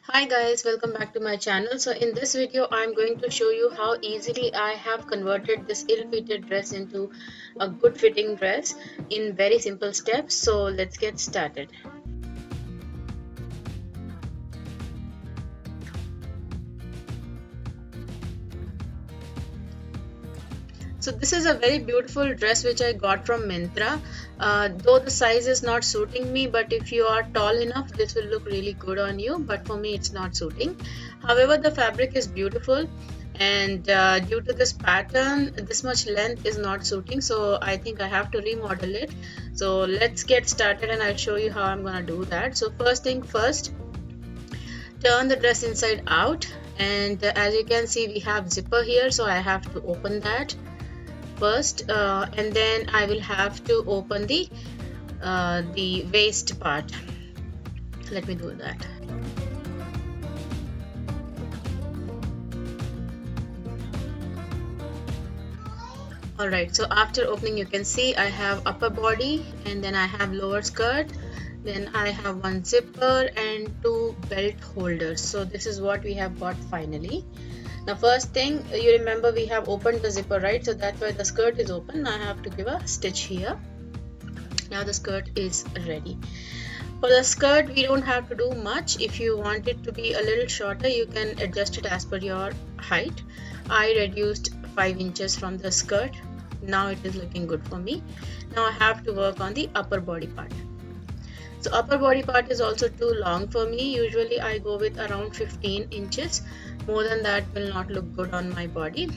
Hi guys, welcome back to my channel. So in this video I'm going to show you how easily I have converted this ill-fitted dress into a good fitting dress in very simple steps. So let's get started. So this is a very beautiful dress which I got from Myntra. Though the size is not suiting me, but if you are tall enough this will look really good on you, but for me it's not suiting. However, the fabric is beautiful, and due to this pattern this much length is not suiting, so I think I have to remodel it. So let's get started and I'll show you how I'm gonna do that. So first thing first, turn the dress inside out, and as you can see we have zipper here, so I have to open that first, and then I will have to open the waist part. Let me do that. Alright, so after opening you can see I have upper body, and then I have lower skirt, then I have one zipper and two belt holders. So this is what we have got finally. Now first thing, you remember we have opened the zipper, right? So that's why the skirt is open. I have to give a stitch here. Now the skirt is ready. For the skirt we don't have to do much. If you want it to be a little shorter you can adjust it as per your height. I reduced 5 inches from the skirt. Now it is looking good for me. Now I have to work on the upper body part. So upper body part is also too long for me. Usually I go with around 15 inches. More than that will not look good on my body.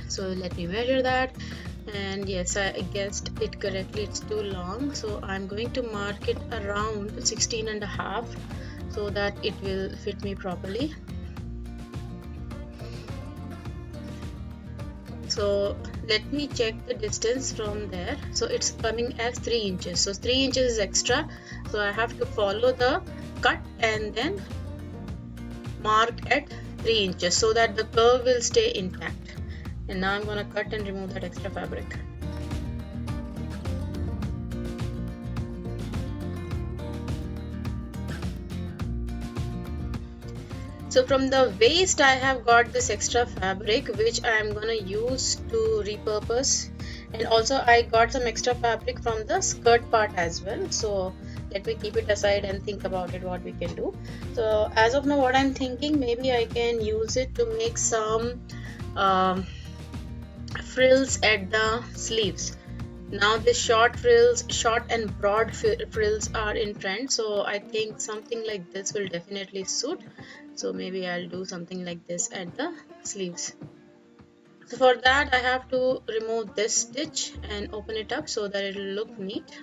So let me measure that, and yes, I guessed it correctly, it's too long. So I'm going to mark it around 16 and a half so that it will fit me properly. So let me check the distance from there. So it's coming as 3 inches. So 3 inches is extra. So I have to follow the cut and then mark at 3 inches so that the curve will stay intact. And now I'm gonna cut and remove that extra fabric. So from the waist I have got this extra fabric which I am gonna use to repurpose, and also I got some extra fabric from the skirt part as well. So let me keep it aside and think about it what we can do. So as of now what I'm thinking, maybe I can use it to make some frills at the sleeves. Now the short and broad frills are in trend, so I think something like this will definitely suit. So maybe I'll do something like this at the sleeves. So for that I have to remove this stitch and open it up so that it will look neat.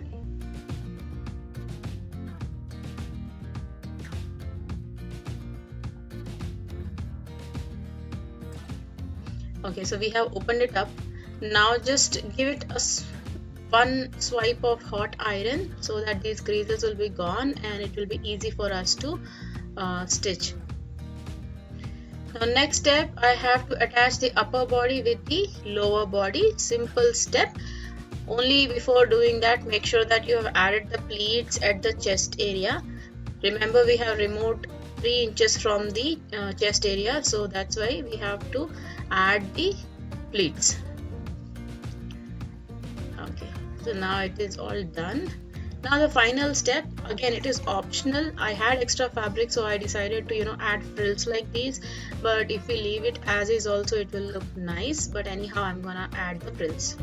Okay, so we have opened it up. Now just give it a one swipe of hot iron so that these creases will be gone and it will be easy for us to stitch. Now next step, I have to attach the upper body with the lower body. Simple step. Only before doing that, make sure that you have added the pleats at the chest area. Remember we have removed 3 inches from the chest area, so that's why we have to add the pleats. Okay, so now it is all done. Now the final step, again it is optional. I had extra fabric so I decided to add frills like these, but if we leave it as is also it will look nice. But anyhow I'm gonna add the frills.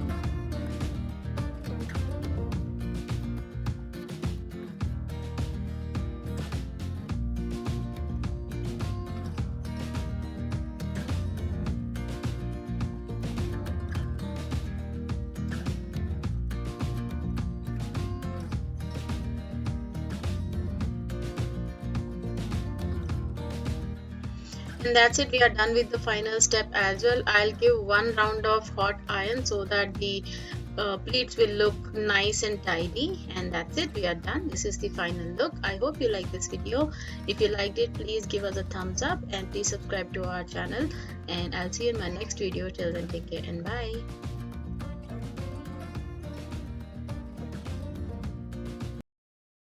And that's it, we are done with the final step as well. I'll give one round of hot iron so that the pleats will look nice and tidy, and that's it, we are done. This is the final look. I hope you like this video. If you liked it, please give us a thumbs up and please subscribe to our channel, and I'll see you in my next video. Till then, take care and bye.